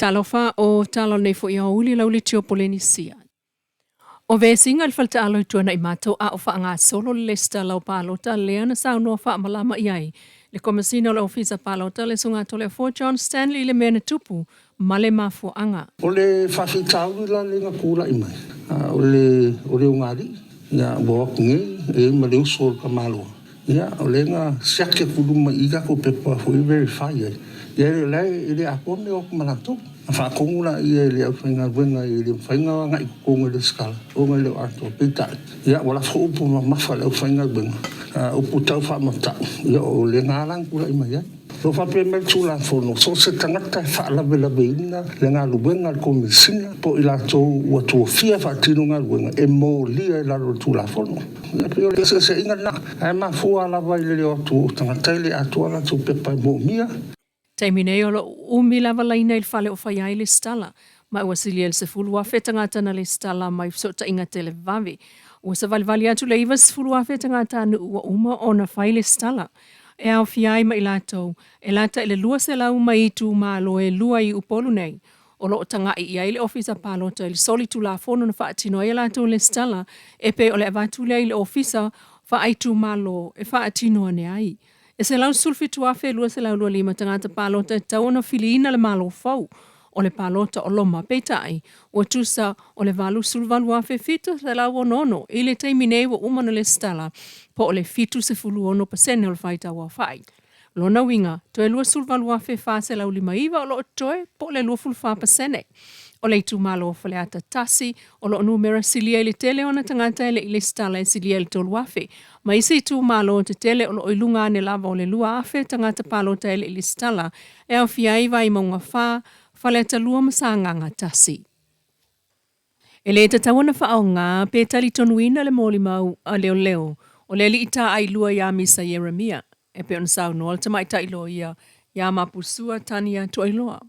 Tala Fou o tala nei fo ia uli lauli tio polenisia. O vesinga al falta alo tuana i mato a o wha ngā solo le lesta lau pālota lea na sao noa wha malama iai. Le komisina le ofisa pālota le sunga tole Fort John Stanley le mena tupu male mafo anga. O le whawhitau la le ngā kūra i mai. O le ungari, ia wawak ngei, ma le usol ka malo. Ia, o le ngā siake kuruma iga ko pepa hui verify ai. Ia le apone o kumalato. Whakongula ia le au whainga wenga i le whainga wanga i kukonga le skala. O ngai leo ato pita. Ia wala whaupu ma mawha le au whainga wenga. Upu tau whamata. Ia o le ngārang kura i mai ai. Lo whape me tūla whono. So se tangata whaalawe lawe ina le ngā luwenga le komisina. Po i lato ua tua fia whaatino ngā luwenga. E mō lia i laro tūla whono. Ia pio le se inga na. Ai ma fua lawa i le leo atu tangata i le atu ala tu pepa i mō mia. Taimi nei o lo umi lava laina il fale o whaiai le stala. Mai ua sili el se fulu a whetangata na le stala mai sota inga tele vavi. Ua sa valivali atu le iwa se fulu a whetangata anu ua uma o na whai le stala. E au fiai mai latou. E lata ele lua se lau mai tu malo e lua i upolu nei. O lo tanga i ia le ofisa pālota il soli tu la fono na whaatino e latou le stala. E pe o le avatu le ofisa whaaitu malo e whaatino ane ai. E se lau sulfitu afe lua se lau lua lima tangata pālota e tau ona filiina le malo fau o le pālota o loma peitai. Ua tusa o le valu sulvalu afe fitu se lau o nono i le teimi nei wa umana le stala po o le fitu se fulu ono pasene o le whaita wa whai. Lona winga, to e lua sulvalu afe wha se lau lima iwa o lo toe po le lua fulu wha pasene. O le itu malo o whaleata tasi, o lo numera silia le tele ona tangata ele i le stala e silia le tolu afe. Ma isi itu malo o te tele o lo ilunga ane lava o le lua afe tangata palota ele i le stala e au fiaiva i maunga wha, whaleata lua masanganga tasi. E le ta tawana wha au ngā, pe tali tonuina le mōli mau a leo leo, o le li ita ai lua ia misa Yeremia, e pe on sau noa, ta mai ta ilo ia mapusua tania to iloa.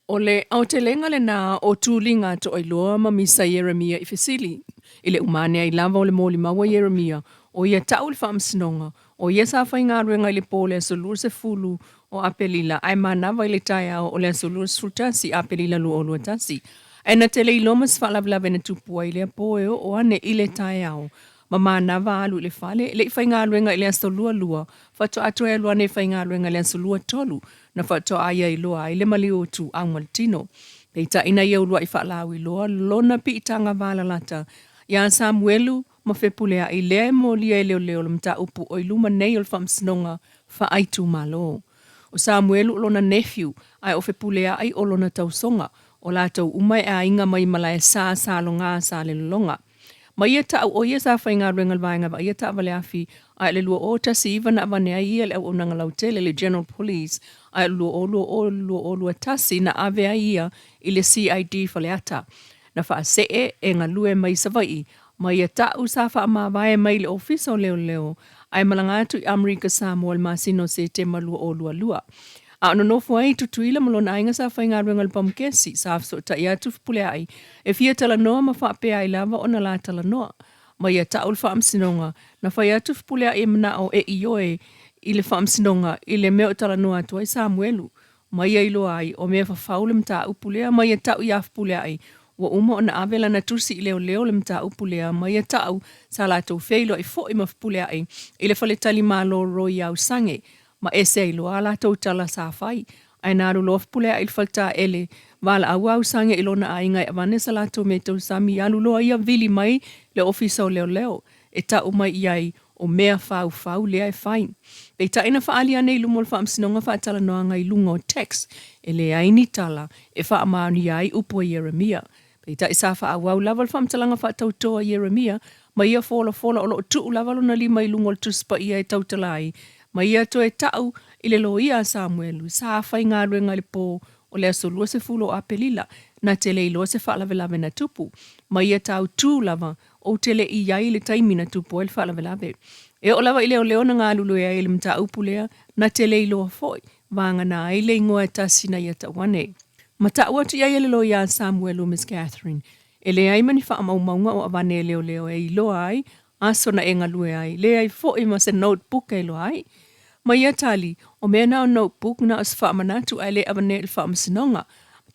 O le au te lenga le nā o tūlinga to iloa ma misa Yeremia i fesili. I le umane ai lava o le mōli maua Yeremia, o ia tau le whaamsinonga, o ia sa whainga ruenga i le pōle a solur se fulu o apelila, ai manawa i le tai au o le solur se fultasi apelila lu o lua tasi. Ai na tele i lomas whaalawlawe na tupua i le poe o ane i le tai au. Ma manawa alu i le whale, le whainga ruenga i le solua lua, whato atoe alua ne whainga ruenga i le solua tolu, na whato aia i loa i le mali o tu au maltino. Peita ina i aulua i whaalau i loa, lona pi i tanga wala lata, ia Samuelu ma fepulea i lea mo lia i leo leo le mta upu o iluma nei o le whamsinonga wha aitu malo. O Samuelu o lona nephew ai o fepulea ai o lona tausonga o latou umai a inga mai malai sa longa sa le longa. Ma ia tau o ia sa whainga ruengal vaenga va ia ta vale afi ai le lua o tasi iwa na vane ai ia le au nanga lautele le General Police ai lua o lua tasi na ave ai ia i le CID faleata. Na wha se e ngā lue mai savai, mai a tau sa wha mawai mai le ofiso leo leo, ai malangatu i Amerika Samoa masino se te malua o lua lua. A ono nofo ai tutuila malona ainga sa whainga ruengal pamkesi, sa afso ta ia tufpule ai, e fia tala noa ma wha pe ai lava o na la tala noa. Mai a tau le wha amsinonga, na wha ia tufpule ai mana o e ioe i le wha amsinonga, i le meo tala noa tua i Samuelu. Mai a ilo ai, o mea wha faule mta upulea, mai a tau i afpule ai, wa uma o na avela na tursi i leo leo le mta upulea, mai a tau sa latou feilo i fo i mafpulea ai, i le fale tali malo roi au sange, ma ese i loa latou tala sa fai, ai naru lof pulea i falta ele, wala au sange i lona ainga i avane sa latou me tau sami alu loa ia vili mai le ofisa o leo leo, e tau mai iai o mea fau lea e fain. Pei ta ina faali ane i lumol wha amsinonga wha tala noanga i lunga o text, e le aini tala e wha amaani ai upo Yeremia. Peita isa wha awau lawal whamtalanga wha tautoa Yeremia, ma ia fola o lo tuu lawalo na lima i lungol tuspa ia e tautalai, ma ia to e tau i le lo ia Samuelu, sa whai ngā ruenga le pō o le aso lua se fulo a pelila, na tele i loa se whaalawe na tupu, ma ia tau tū lava o tele i iai le taimi na tupu o le whaalawe. E o lava i leo na ngā lulu e le mta upulea, na tele i loa foi, vanga na ai le ingoa tasina ia tawane. Mata watu ia lelo ia Samuelu Miss Catherine. Ele ai mani wha maunga o avane leo e ilo ai, aso na enga lue ai, le ai fo i ma se notebook e ilo ai. Ma ia tali, o mea nao notebook na as wha manatu ai le avane il wha masinonga,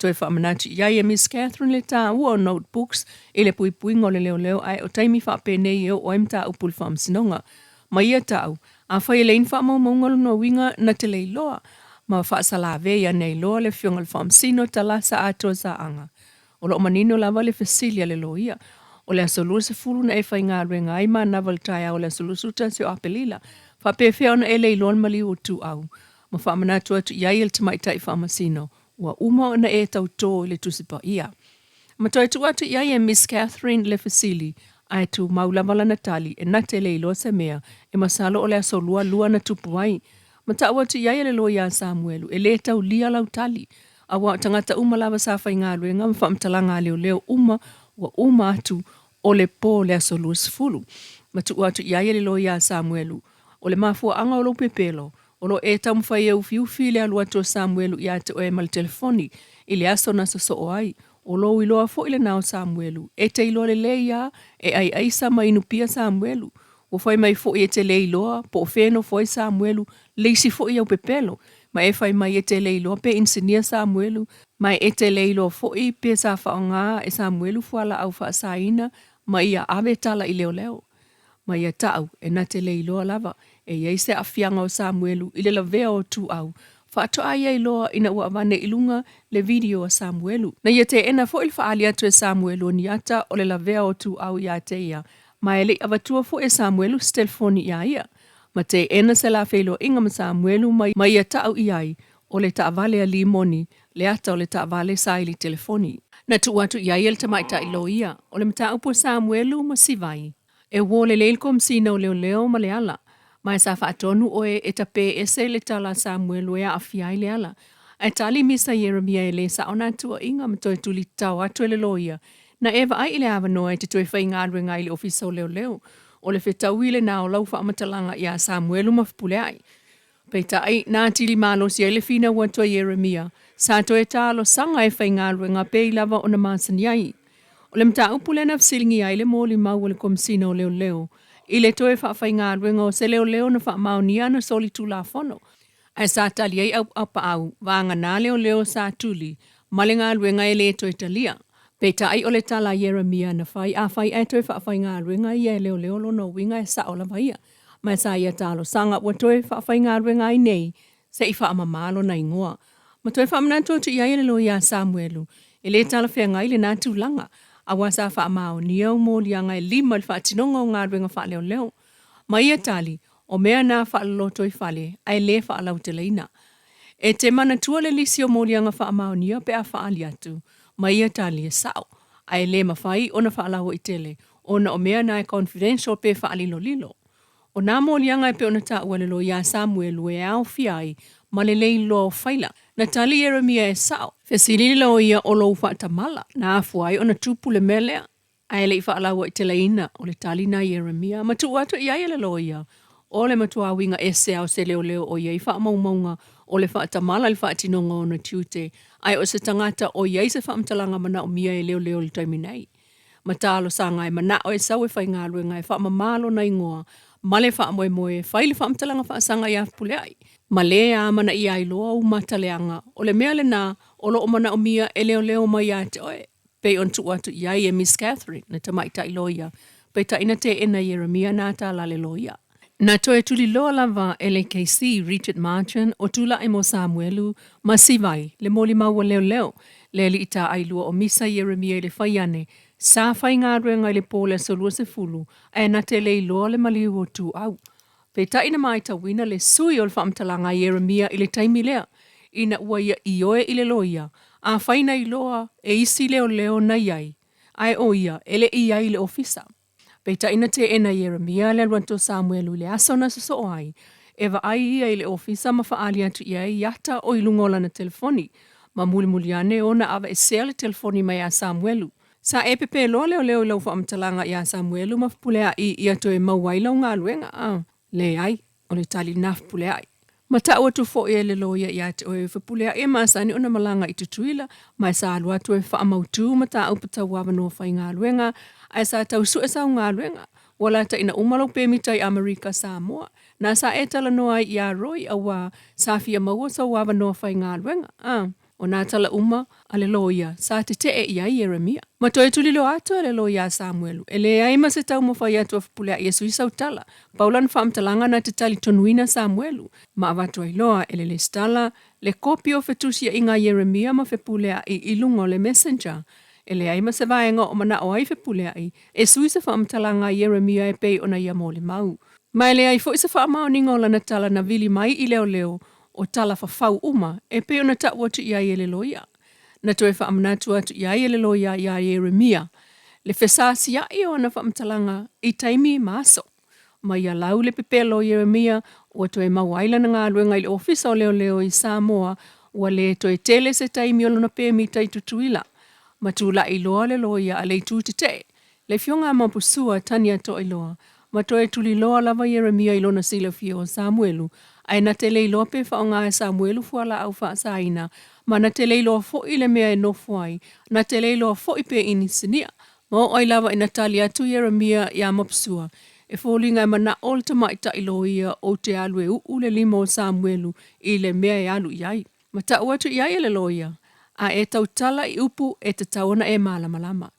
toi whaamanatu iai e Miss Catherine le tā ua o notebooks e le pui pui ngole leo ai o taimi whaapene e o oimta upul whaamsinonga. Ma ia tau, a whai lein whaamaumongolo no winga na te leiloa, ma whaasalave ia nei loa le fiongal whaamsino tala sa ato sa anga. O lo manino lava le fesilia le loia, o le asolu se fulu na e whai ngā renga ai ma naval taia o le asolu suta se o apelila, whapewhea ona e leiloan mali o tu au. Ma whaamanatu atu iai el tamaitai whaamasino, ua uma ona e tau tō le tusipa ia. Ma toi tu atu iai e Miss Catherine le fesili, ai tu maulavala Natali e nate leilo se mea, e masalo o le asolua lua na tupu ai. Ma ta atu iai le loia Samuelu, e le tau lia lau tali, awa tangata uma lava sa whai ngā luenga, ma whaamtalanga leo uma, ua uma atu o le pō le asolua sifulu. Ma tu atu iai le loia Samuelu, o le mafua anga o lo pepelo, o lo e tamu whai e ufiufi le alua to Samuelu i ate o e mal telefoni, i le aso na so o ai, o lo iloa fo ile nao Samuelu, e te iloa le leia, e ai aisa mai inupia Samuelu, o whai mai fo i e te le iloa, po wheno fo i Samuelu, leisi fo i au pepelo, ma e whai mai e te le iloa pe insinia Samuelu, mai e te le iloa fo i pe sa whaonga e Samuelu fuala au wha saina, ma ia ave tala i leo leo. Ma ia tau, e na te le iloa lava, e iei se afianga o Samuelu, i le la vea o tu au, whaato ai ei loa ina ua avane ilunga le video o Samuelu. Na ia te ena fo il whaali atu e Samuelu o niata o le la vea o tu au ia te ia, ma e le avatua fo e Samuelu stelfoni ia ia. Ma te ena se la feilo inga ma Samuelu ma ia tau iai, o le taavale a limoni, le ata o le taavale saili telefoni. Na tu watu iai el tamaita ilo ia, o le mta upo Samuelu ma sivai. E wo le leilko msina o leo ma le ala. Ma e sa whaatonu o e tape ese le tala Samuelu e a afiai le ala. E tali misa Jeremia e le sa ona tua inga ma toi tuli tau atu e le loia. Na eva ai ile avanoa e te toi whai ngādwe ngai le ofisa o leo. O le whetau ile na o lau whaamatalanga i a Samuelu ma fpule ai. Peita ai nā tili malo si ele fina ua toi Jeremia. Sa toi talo sanga e whai ngādwe ngā pei lava o na māsani ai. O le mta upule na fsilingi ai le mōli mau le komsina o leo. I le toe whaafai ngā ruenga o se leo na wha maonia na soli tu la fono. Ai sa tali ei au pa au, vanga nā leo sa tuli, male ngā ruenga e le toe talia. Peta ai o le tala Jeremia na whai, a whai ai toe whaafai ngā ruenga i e leo lo no winga e sa o la vaia. Mai sa ia talo sanga ua toe whaafai ngā ruenga i nei, se i wha mamalo na ingoa. Ma toe wha mnato tu i ai le lo ia Samuelu, e le tala whea ngai le nā tūlanga. Awa sa wha mao ni au mō lianga e lima le wha tinonga o ngā ruenga wha leo. Ma ia tali, o mea nā wha loto i whale, ai le wha lau te leina. E te mana tua le lisi o mō lianga wha mao ni au pe a wha ali atu. Ma ia tali e sao, ai le mawhai o na wha lau i tele, o na o mea nā e confidential pe wha lilo. O nā mō lianga e pe o na ta ua lelo ia Samuelu e au fiai, ma le lei lo whaila. Na tali Jeremia e sao. Fesili lo ia o lo wha tamala. Na afuai o na tupu le melea. Ai le i wha alaua i te leina o le tali na Jeremia. Ma tu atu i ai le lo ia. O le matua winga ese au se leo o ia i wha maunga o le wha tamala le wha tinonga o na tiute. Ai o se tangata o ia i se wha mtalanga mana o mia e leo le taiminei. Ma talo sanga e mana o e sau e whai ngā luenga e wha mamalo na ingoa. Male wha moe, whaile wha mtalanga wha sanga i apule ai. Ma le a mana i ai loa u mataleanga. O le mea le nā, o lo o mana o mia e leo mai a te oe. Pei on tu atu iai e Miss Catherine, na tamaita i loia. Pei ta ina te ena Jeremia nā tā la le loia. Nā toe tuli loa lava LKC Richard Marchand o tula e mo Samuelu ma sivai le moli maua leo. Le li ita ai lua o misa Jeremia i le whaiane. Sa whai ngā ruenga i le pōle solua se fulu, e na te le loa le maliu o tu au. Peta ina mai ta wina le sui o le whaamtalanga Jeremia i le taimi lea. Ina ua ia i oe i le loia. A whaina i loa e isi leo na iai. Ai o ia ele i ai le ofisa. Peta ina te ena Jeremia le ruanto Samuelu le asona so ai. Eva ai ia i le ofisa ma whaali atu iai yata o ilungola na telefoni. Ma muli ane o na ava e sea le telefoni mai a Samuelu. Sa e pepe loa leo lau whaamtalanga i a Samuelu ma fpulea i ato e mauailau ngā luenga. Le ai, o le tali naf pule ai. Ma ta ua tu fo e le loia i ate o e whapulea e maasani o na malanga i tutuila, mai sa alua tu e whaamautu ma ta upata wawa no whai ngā luenga, ai sa tau su e sa ngā luenga, wala ta ina umalo pe mitai Amerika Samoa, na sa e tala noa i a roi a wā sa fia maua sa wawa no whai ngā luenga. o nā tala uma a le loia sa te i ai Yeremia. Ma toi tulilo ato e le loia Samuelu. E le ai ma se tau mo whai atu a whapulea Iesu i sautala. Paulan whaamtalanga na te tali tonuina Samuelu. Ma avatu ai loa e le stala le kopi o fetusia inga Yeremia ma whapulea i ilungo le messenger. E le ai ma se vaenga o mana o ai whapulea i. E sui se whaamtalanga Yeremia e pei ona ia mole mau. Ma le ai fo isa whaamao ningo lana tala na vili mai i leo leo o Tala Fou uma e pe ona ta watu ia ele loia. Na toe whaamanatu atu ia ele loia ia Yeremia. Le whesasi ia i ona whaamtalanga i taimi maso. Ma ia lau le pepelo Yeremia o toe mauaila na ngā luenga i le ofisa o leo leo i Samoa o le toe tele se taimi o lona pēmi tai tutuila. Ma tūla i loa le loia a le tūti te. Le fionga mapusua tania to i loa. Ma toe tuli loa lava Yeremia i lona sila fio o Samuelu. Ai na te leilo pe whaonga e Samuelu fuala au wha saina, ma na te leilo fo i le mea e nofuai, na te leilo fo i pe ini sinia. Ma o ai lava i Natali atu Yeremia i a mapsua, e fōlinga ma na olta mai ta ilo ia o te alu e ule limo o Samuelu i le mea e alu iai. Ma ta uatu iai e le loia, a e tau tala i upu e te taona e malamalama.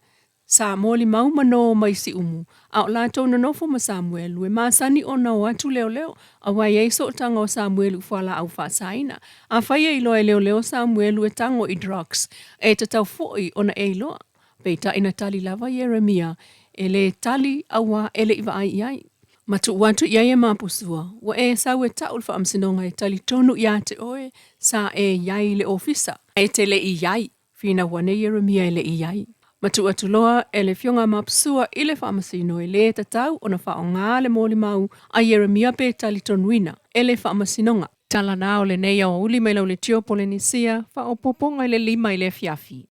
Sa moli mau mano mai si umu. A o lātou na nofo ma Samuelu e māsani o na o atu leo leo. A wai ei so tanga o Samuelu fuala au whaasaina. A whai ei loa e leo leo Samuelu e tango i drugs. E te tau foi o na ei loa. Peita ina tali lava Yeremia. E le tali awa ele iwa ai iai. Matu watu iai e mapusua. Wa e sau e taul wha amsinonga e tali tonu ia te oe. Sa e iai le ofisa. E te le iai. Fina wane Yeremia e le iai. Matu atuloa e le fionga mapsua i le whaamasino e le tatau o na whao ngā le mōli mau a Yeremia pe tali tonuina e le whaamasinonga. Tala nao le nei o uli mai lau le tio Polenisia whao poponga i le lima i le fiafi.